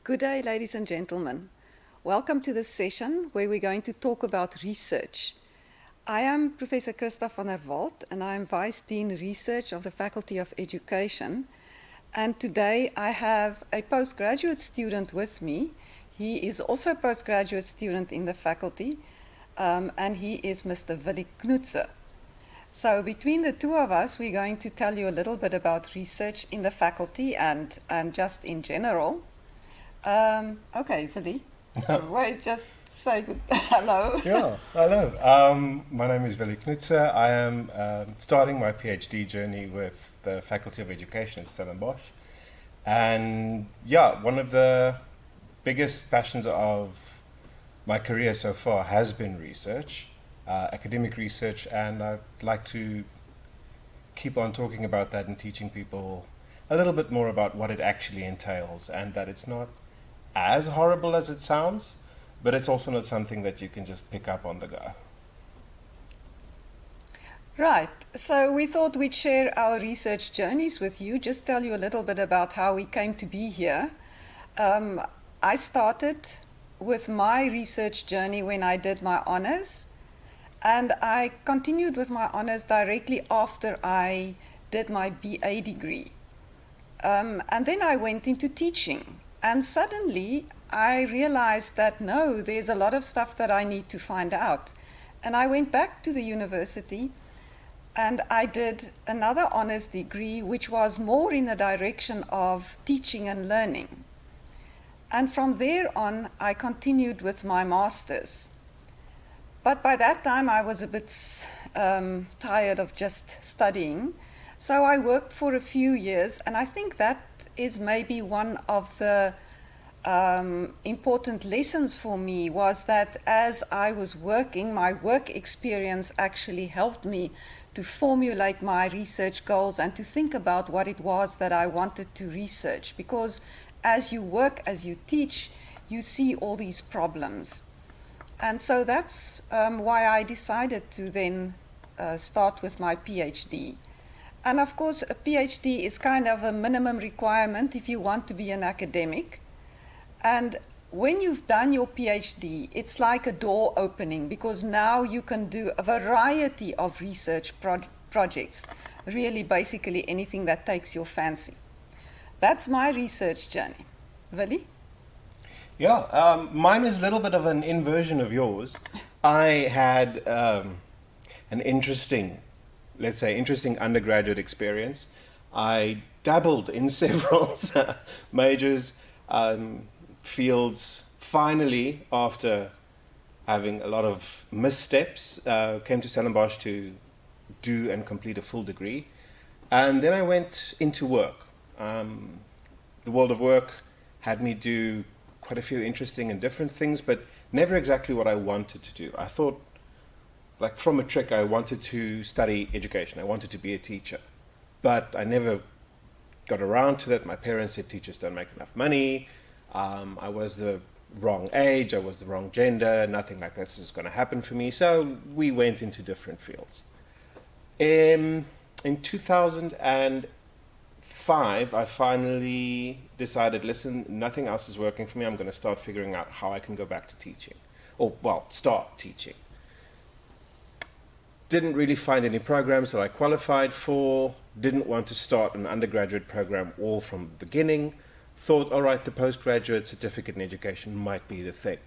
Good day, ladies and gentlemen. Welcome to this session where we're going to talk about research. I am Professor Christa van der Walt and I am Vice Dean Research of the Faculty of Education. And today I have a postgraduate student with me. He is also a postgraduate student in the faculty and he is Mr. Willy Knoetse. So between the two of us, we're going to tell you a little bit about research in the faculty and just in general. Okay, Willy. Wait, just say hello. Yeah, hello. My name is Willy Knoetse. I am starting my PhD journey with the Faculty of Education at Stellenbosch. And yeah, one of the biggest passions of my career so far has been research, academic research, and I'd like to keep on talking about that and teaching people a little bit more about what it actually entails and that it's not as horrible as it sounds, but it's also not something that you can just pick up on the go. Right, so we thought we'd share our research journeys with you, just tell you a little bit about how we came to be here. I started with my research journey when I did my honours, and I continued with my honours directly after I did my BA degree. And then I went into teaching. And suddenly I realized that no, there's a lot of stuff that I need to find out. And I went back to the university and I did another honors degree, which was more in the direction of teaching and learning. And from there on, I continued with my master's. But by that time, I was a bit tired of just studying. So I worked for a few years, and I think that is maybe one of the important lessons for me was that as I was working, my work experience actually helped me to formulate my research goals and to think about what it was that I wanted to research. Because as you work, as you teach, you see all these problems. And so that's why I decided to then start with my PhD. And of course, a PhD is kind of a minimum requirement if you want to be an academic. And when you've done your PhD, it's like a door opening because now you can do a variety of research projects, really basically anything that takes your fancy. That's my research journey. Willy? Yeah, mine is a little bit of an inversion of yours. I had an interesting undergraduate experience. I dabbled in several majors, fields. Finally, after having a lot of missteps, came to Stellenbosch to do and complete a full degree. And then I went into work. The world of work had me do quite a few interesting and different things, but never exactly what I wanted to do. I thought, like from a trick, I wanted to study education. I wanted to be a teacher, but I never got around to that. My parents said teachers don't make enough money. I was the wrong age. I was the wrong gender. Nothing like that's just going to happen for me. So we went into different fields. In 2005, I finally decided, listen, nothing else is working for me. I'm going to start figuring out how I can go back to teaching, start teaching. Didn't really find any programs that I qualified for, didn't want to start an undergraduate program all from the beginning, thought, all right, the postgraduate certificate in education might be the thing.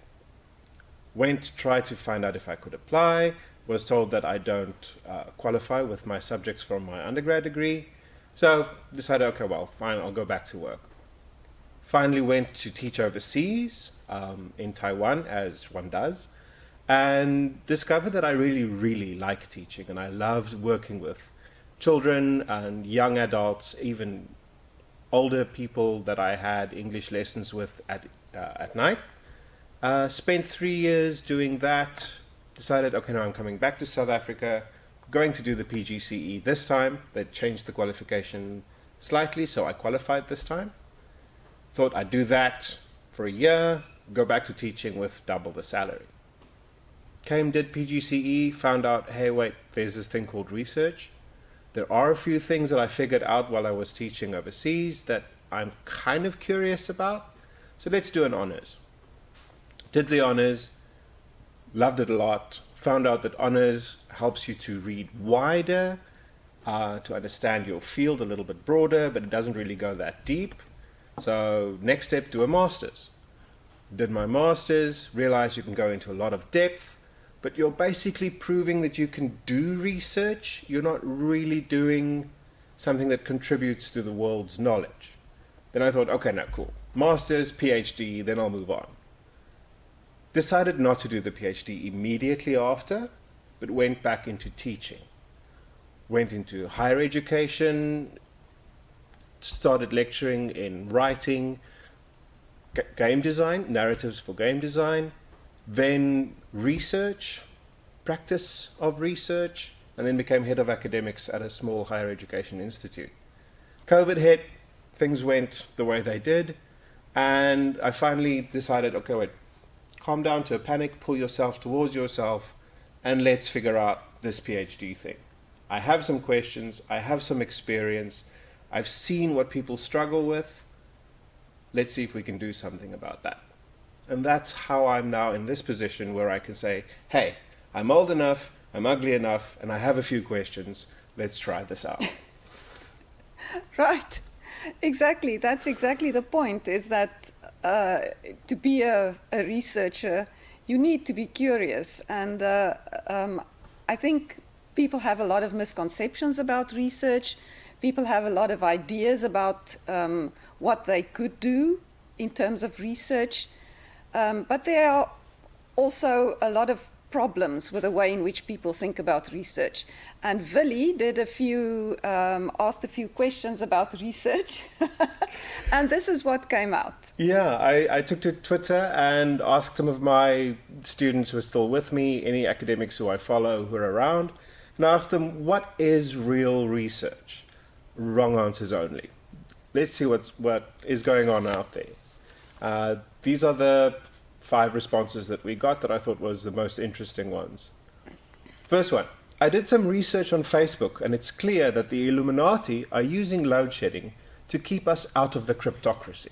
Tried to find out if I could apply, was told that I don't qualify with my subjects from my undergrad degree, so decided, okay, well, fine, I'll go back to work. Finally went to teach overseas in Taiwan, as one does, and discovered that I really, really like teaching, and I loved working with children and young adults, even older people that I had English lessons with at night. Spent 3 years doing that, decided, okay, now I'm coming back to South Africa, going to do the PGCE this time. They changed the qualification slightly, so I qualified this time. Thought I'd do that for a year, go back to teaching with double the salary. Did PGCE, found out, hey, wait, there's this thing called research. There are a few things that I figured out while I was teaching overseas that I'm kind of curious about. So let's do an honors. Did the honors, loved it a lot, found out that honors helps you to read wider, to understand your field a little bit broader, but it doesn't really go that deep. So next step, do a master's. Did my master's, realized you can go into a lot of depth, but you're basically proving that you can do research. You're not really doing something that contributes to the world's knowledge. Then I thought, okay, now cool. Master's, PhD, then I'll move on. Decided not to do the PhD immediately after, but went back into teaching. Went into higher education, started lecturing in writing, game design, narratives for game design, then research, practice of research, and then became head of academics at a small higher education institute. COVID hit, things went the way they did, and I finally decided, okay, wait, calm down to a panic, pull yourself towards yourself, and let's figure out this PhD thing. I have some questions, I have some experience, I've seen what people struggle with. Let's see if we can do something about that. And that's how I'm now in this position where I can say, hey, I'm old enough, I'm ugly enough, and I have a few questions. Let's try this out. Right. Exactly. That's exactly the point, is that to be a researcher, you need to be curious. And I think people have a lot of misconceptions about research. People have a lot of ideas about what they could do in terms of research. But there are also a lot of problems with the way in which people think about research. And Willie did asked a few questions about research. And this is what came out. Yeah, I took to Twitter and asked some of my students who are still with me, any academics who I follow who are around, and I asked them, what is real research? Wrong answers only. Let's see what is going on out there. These are the 5 responses that we got that I thought was the most interesting ones. First one, I did some research on Facebook, and it's clear that the Illuminati are using load shedding to keep us out of the cryptocracy.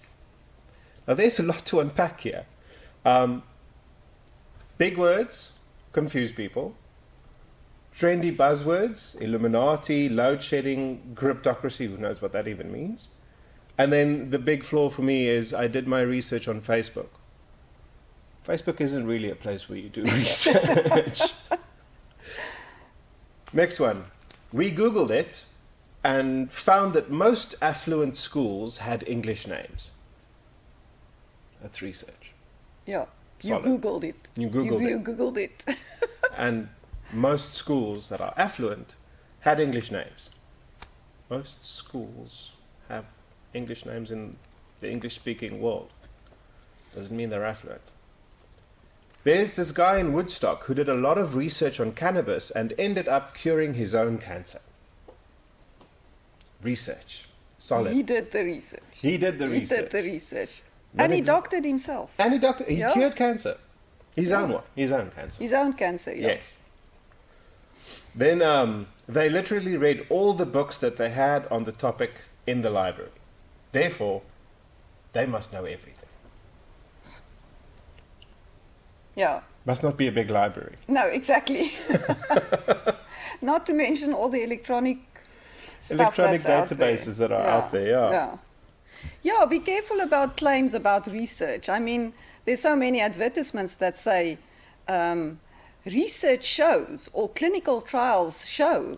Now there's a lot to unpack here. Big words confuse people. Trendy buzzwords, Illuminati, load shedding, cryptocracy, who knows what that even means. And then the big flaw for me is I did my research on Facebook. Facebook isn't really a place where you do research. Next one. We Googled it and found that most affluent schools had English names. That's research. Yeah, Solid. you Googled it. You Googled it. And most schools that are affluent had English names. Most schools have English names in the English-speaking world. Doesn't mean they're affluent. There's this guy in Woodstock who did a lot of research on cannabis and ended up curing his own cancer. Research. Solid. He did the research. He did the research. And he doctored himself. And he cured cancer. His own cancer. His own cancer, yeah. Yes. Then they literally read all the books that they had on the topic in the library. Therefore, they must know everything. Yeah. Must not be a big library. No, exactly. Not to mention all the electronic stuff that's databases that are out there, yeah. Yeah, be careful about claims about research. I mean, there's so many advertisements that say research shows or clinical trials show.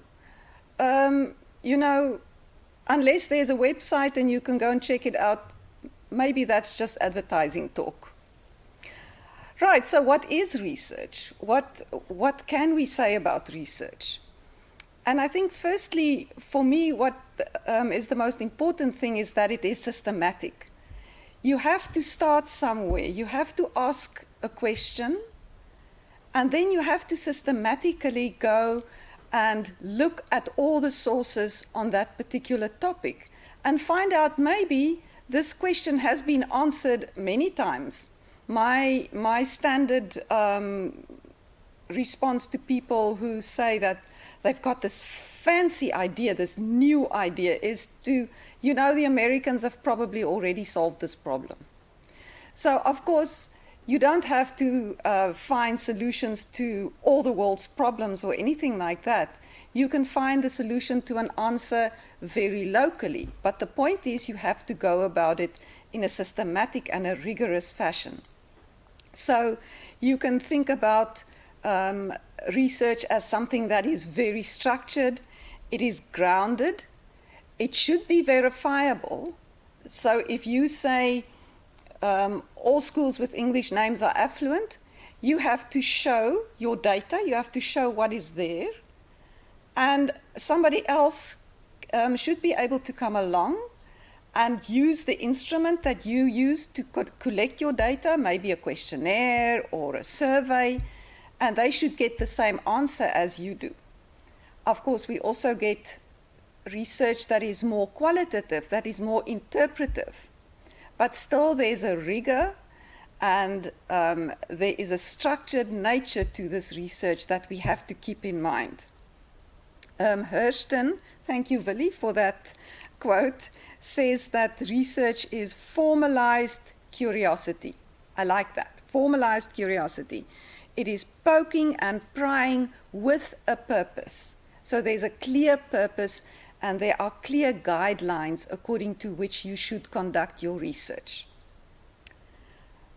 Unless there's a website and you can go and check it out, maybe that's just advertising talk. Right, so what is research? What can we say about research? And I think firstly, for me, what is the most important thing is that it is systematic. You have to start somewhere. You have to ask a question, and then you have to systematically go and look at all the sources on that particular topic and find out maybe this question has been answered many times. My standard response to people who say that they've got this fancy idea, this new idea, is the Americans have probably already solved this problem. So, of course, you don't have to find solutions to all the world's problems or anything like that. You can find the solution to an answer very locally. But the point is, you have to go about it in a systematic and a rigorous fashion. So, you can think about research as something that is very structured, it is grounded, it should be verifiable. So, if you say, all schools with English names are affluent, you have to show your data, you have to show what is there, and somebody else should be able to come along and use the instrument that you use to collect your data, maybe a questionnaire or a survey, and they should get the same answer as you do. Of course, we also get research that is more qualitative, that is more interpretive. But still there's a rigor and there is a structured nature to this research that we have to keep in mind. Hurston, thank you, Willie, for that quote, says that research is formalized curiosity. I like that, formalized curiosity. It is poking and prying with a purpose. So there's a clear purpose and there are clear guidelines according to which you should conduct your research.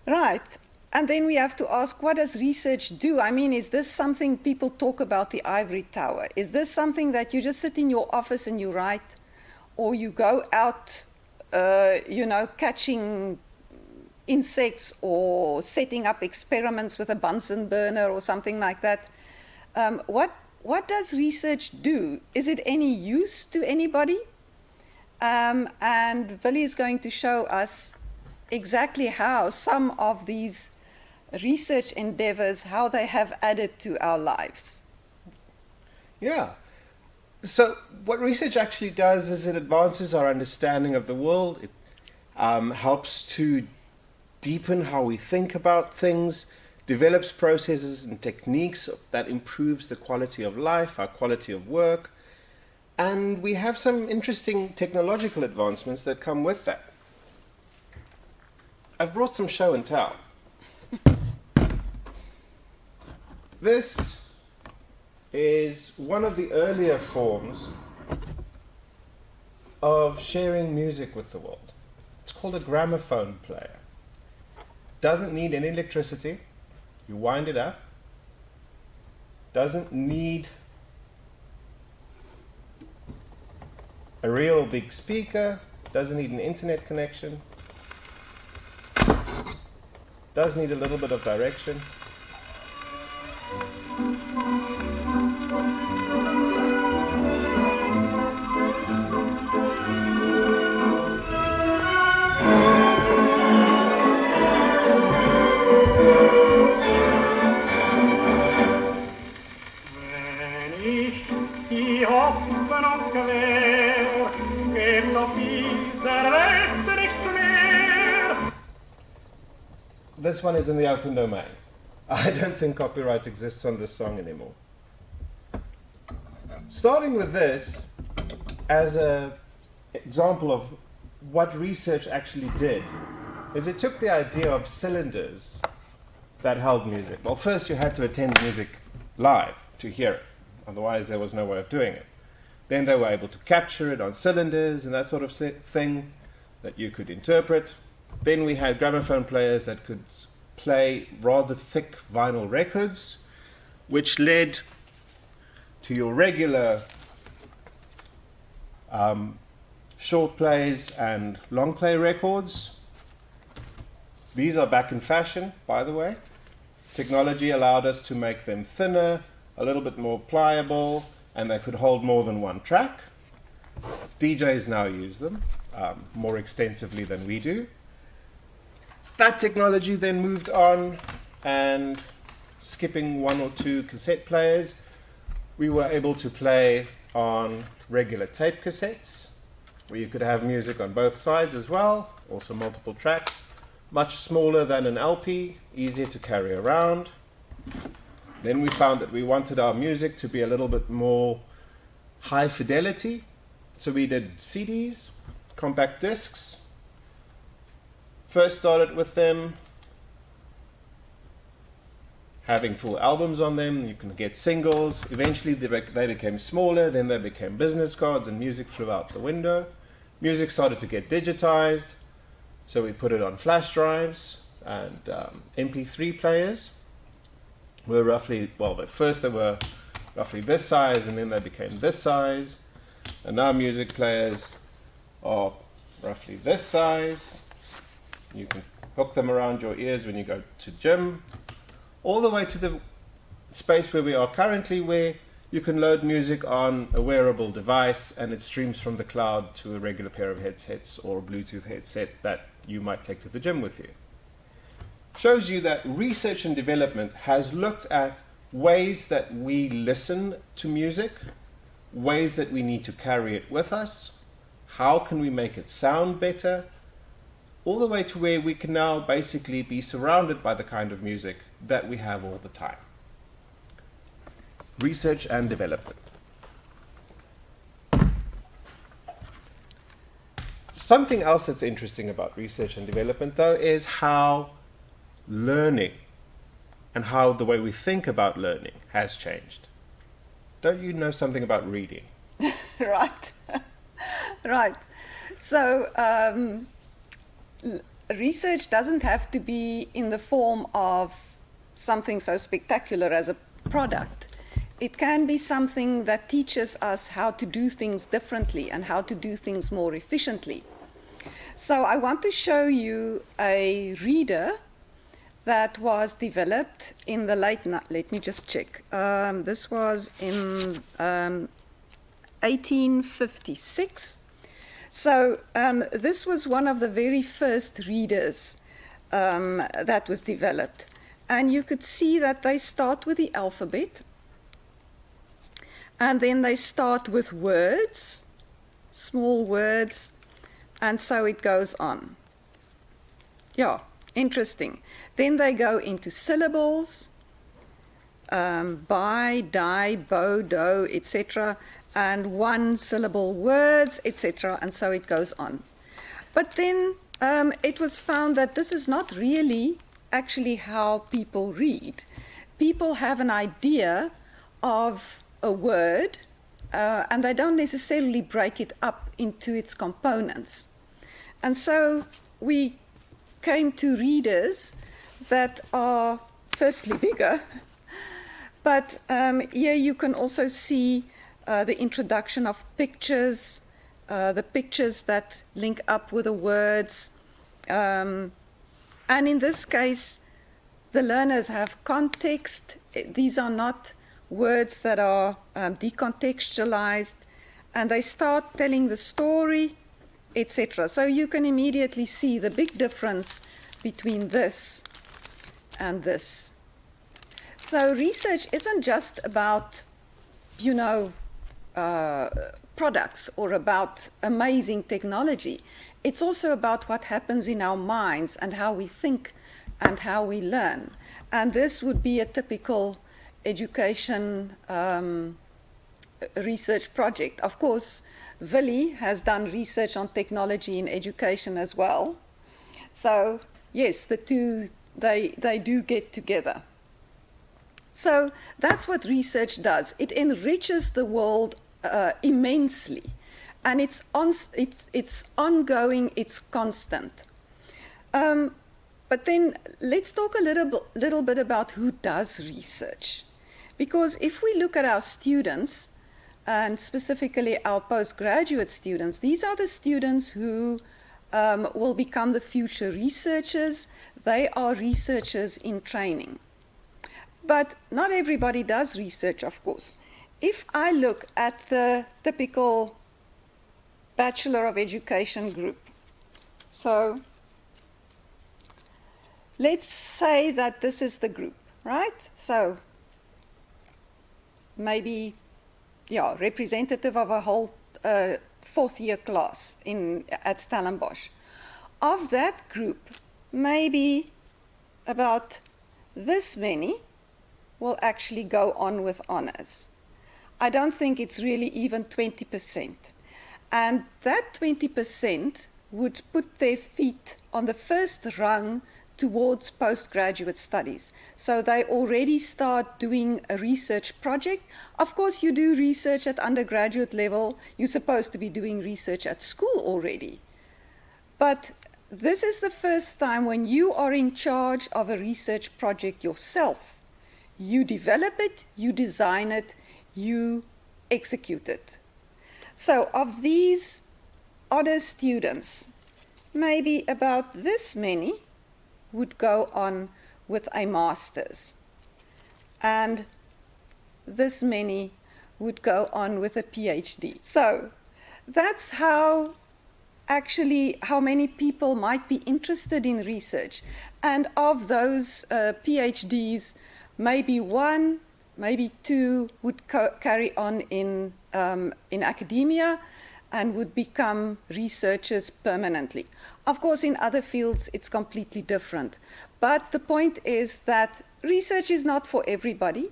Right, and then we have to ask, what does research do? I mean, is this something people talk about the ivory tower? Is this something that you just sit in your office and you write? Or you go out, catching insects or setting up experiments with a Bunsen burner or something like that? What does research do? Is it any use to anybody? And Willie is going to show us exactly how some of these research endeavors, how they have added to our lives. Yeah. So what research actually does is it advances our understanding of the world. It helps to deepen how we think about things, develops processes and techniques that improves the quality of life, our quality of work, and we have some interesting technological advancements that come with that. I've brought some show and tell. This is one of the earlier forms of sharing music with the world. It's called a gramophone player. Doesn't need any electricity. You wind it up. Doesn't need a real big speaker. Doesn't need an internet connection. Does need a little bit of direction. This one is in the open domain. I don't think copyright exists on this song anymore. Starting with this as an example of what research actually did, is it took the idea of cylinders that held music. Well, first you had to attend music live to hear it. Otherwise there was no way of doing it. Then they were able to capture it on cylinders and that sort of thing that you could interpret. Then we had gramophone players that could play rather thick vinyl records, which led to your regular short plays and long play records. These are back in fashion, by the way. Technology allowed us to make them thinner, a little bit more pliable, and they could hold more than one track. DJs now use them more extensively than we do. That technology then moved on, and skipping one or two cassette players, we were able to play on regular tape cassettes, where you could have music on both sides as well, also multiple tracks, much smaller than an LP, easier to carry around. Then we found that we wanted our music to be a little bit more high fidelity, so we did CDs, compact discs, First started with them having full albums on them. You can get singles. Eventually they became smaller, then they became business cards, and music flew out the window. Music started to get digitized, so we put it on flash drives, and MP3 players were roughly, well, at first they were roughly this size, and then they became this size, and now music players are roughly this size. You can hook them around your ears when you go to gym, all the way to the space where we are currently, where you can load music on a wearable device and it streams from the cloud to a regular pair of headsets or a Bluetooth headset that you might take to the gym with you. Shows you that research and development has looked at ways that we listen to music, ways that we need to carry it with us, how can we make it sound better, all the way to where we can now basically be surrounded by the kind of music that we have all the time. Research and development. Something else that's interesting about research and development, though, is how learning and how the way we think about learning has changed. Don't you know something about reading? Right. Right. So research doesn't have to be in the form of something so spectacular as a product. It can be something that teaches us how to do things differently and how to do things more efficiently. So I want to show you a reader that was developed in the late, let me just check. This was in 1856. So this was one of the very first readers that was developed. And you could see that they start with the alphabet. And then they start with words, small words, and so it goes on. Yeah, interesting. Then they go into syllables, by, die, bo, do, etc., and one-syllable words, etc., and so it goes on. But then it was found that this is not really actually how people read. People have an idea of a word, and they don't necessarily break it up into its components. And so we came to readers that are firstly bigger, but here you can also see the introduction of pictures, the pictures that link up with the words. And in this case, the learners have context. These are not words that are decontextualized, and they start telling the story, etc. So you can immediately see the big difference between this and this. So research isn't just about, you know, products or about amazing technology. It's also about what happens in our minds and how we think and how we learn. And this would be a typical education research project. Of course, Willie has done research on technology in education as well. So yes, the two, they do get together. So that's what research does. It enriches the world immensely, and it's ongoing, it's constant. But then let's talk a little bit about who does research. Because if we look at our students, and specifically our postgraduate students, these are the students who will become the future researchers. They are researchers in training. But not everybody does research, of course. If I look at the typical Bachelor of Education group, so let's say that this is the group, right? So maybe, yeah, representative of a whole fourth year class at Stellenbosch. Of that group, maybe about this many will actually go on with honors. I don't think it's really even 20%. And that 20% would put their feet on the first rung towards postgraduate studies. So they already start doing a research project. Of course, you do research at undergraduate level. You're supposed to be doing research at school already. But this is the first time when you are in charge of a research project yourself. You develop it, you design it, you execute it. So of these honor students, maybe about this many would go on with a master's, and this many would go on with a PhD. So that's how many people might be interested in research. And of those PhDs, maybe one, maybe two would carry on in academia and would become researchers permanently. Of course, in other fields, it's completely different. But the point is that research is not for everybody.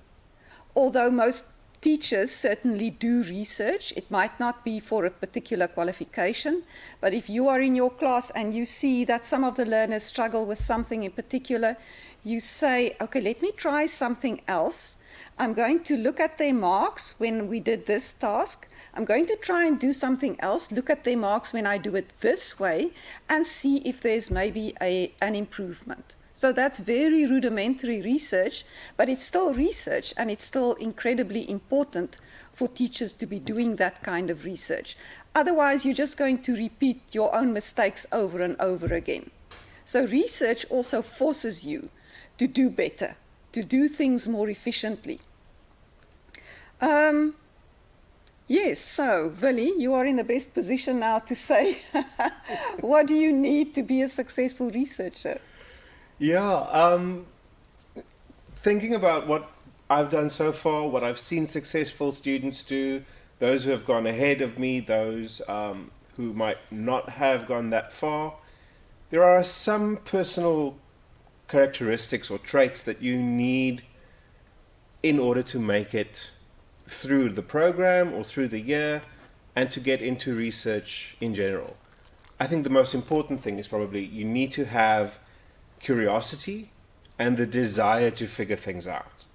Although most teachers certainly do research, it might not be for a particular qualification. But if you are in your class and you see that some of the learners struggle with something in particular, you say, okay, let me try something else. I'm going to look at their marks when we did this task. I'm going to try and do something else, look at their marks when I do it this way, and see if there's maybe an improvement. So that's very rudimentary research, but it's still research, and it's still incredibly important for teachers to be doing that kind of research. Otherwise, you're just going to repeat your own mistakes over and over again. So research also forces you to do better, to do things more efficiently. Yes, so Willie, you are in the best position now to say, what do you need to be a successful researcher? Yeah, thinking about what I've done so far, what I've seen successful students do, those who have gone ahead of me, those who might not have gone that far, there are some personal characteristics or traits that you need in order to make it through the program or through the year and to get into research in general. I think the most important thing is probably you need to have curiosity and the desire to figure things out,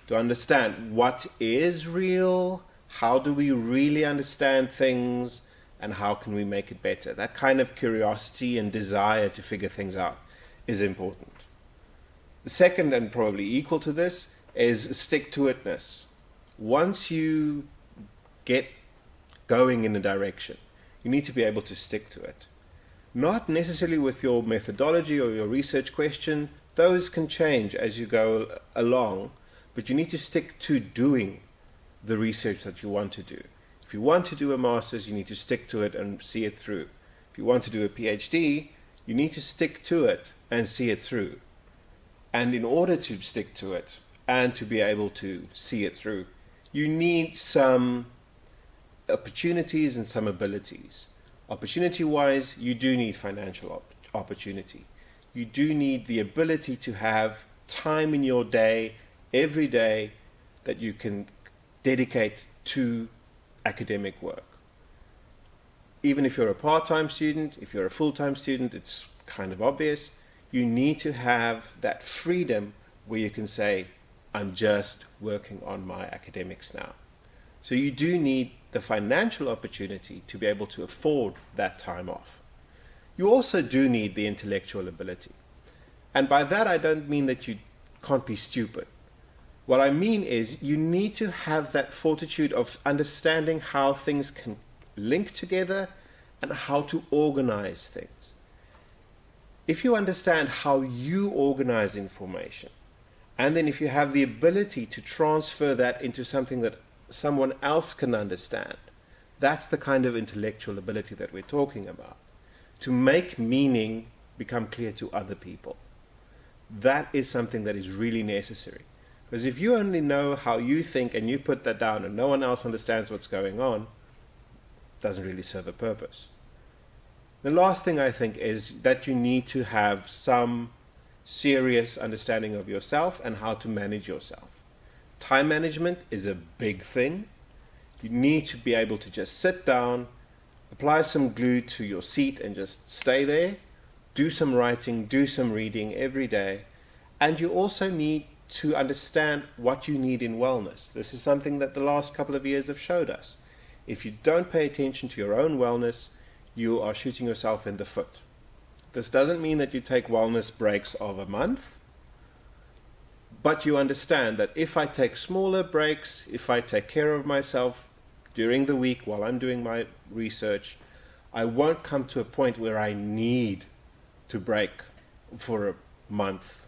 to understand what is real, how do we really understand things, and how can we make it better. That kind of curiosity and desire to figure things out is important. The second, and probably equal to this, is stick-to-itness. Once you get going in a direction, you need to be able to stick to it. Not necessarily with your methodology or your research question. Those can change as you go along, but you need to stick to doing the research that you want to do. If you want to do a master's, you need to stick to it and see it through. If you want to do a PhD, you need to stick to it and see it through. And in order to stick to it and to be able to see it through, you need some opportunities and some abilities. Opportunity-wise, you do need financial opportunity. You do need the ability to have time in your day, every day, that you can dedicate to academic work. Even if you're a part-time student, if you're a full-time student, it's kind of obvious. You need to have that freedom where you can say, I'm just working on my academics now. So you do need the financial opportunity to be able to afford that time off. You also do need the intellectual ability. And by that I don't mean that you can't be stupid. What I mean is you need to have that fortitude of understanding how things can link together and how to organize things. If you understand how you organize information, and then if you have the ability to transfer that into something that someone else can understand, that's the kind of intellectual ability that we're talking about. To make meaning become clear to other people. That is something that is really necessary. Because if you only know how you think and you put that down and no one else understands what's going on, it doesn't really serve a purpose. The last thing I think is that you need to have some serious understanding of yourself and how to manage yourself. Time management is a big thing. You need to be able to just sit down apply some glue to your seat and just stay there. Do some writing, do some reading every day. And you also need to understand what you need in wellness. This is something that the last couple of years have showed us. If you don't pay attention to your own wellness, you are shooting yourself in the foot. This doesn't mean that you take wellness breaks of a month, but you understand that if I take smaller breaks, if I take care of myself during the week while I'm doing my research, I won't come to a point where I need to break for a month,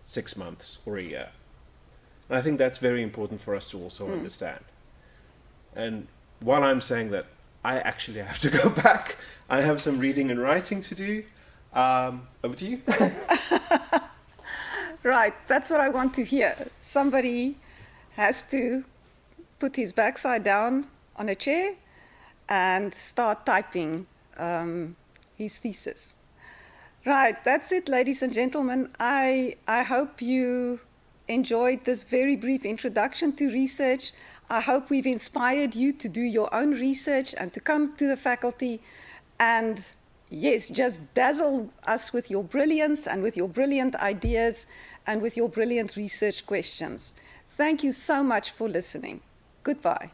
6 months, or a year. And I think that's very important for us to also understand. And while I'm saying that, I actually have to go back. I have some reading and writing to do. Over to you. Right, that's what I want to hear. Somebody has to put his backside down on a chair and start typing his thesis. Right, that's it, ladies and gentlemen. I hope you enjoyed this very brief introduction to research. I hope we've inspired you to do your own research and to come to the faculty and, yes, just dazzle us with your brilliance and with your brilliant ideas and with your brilliant research questions. Thank you so much for listening. Goodbye.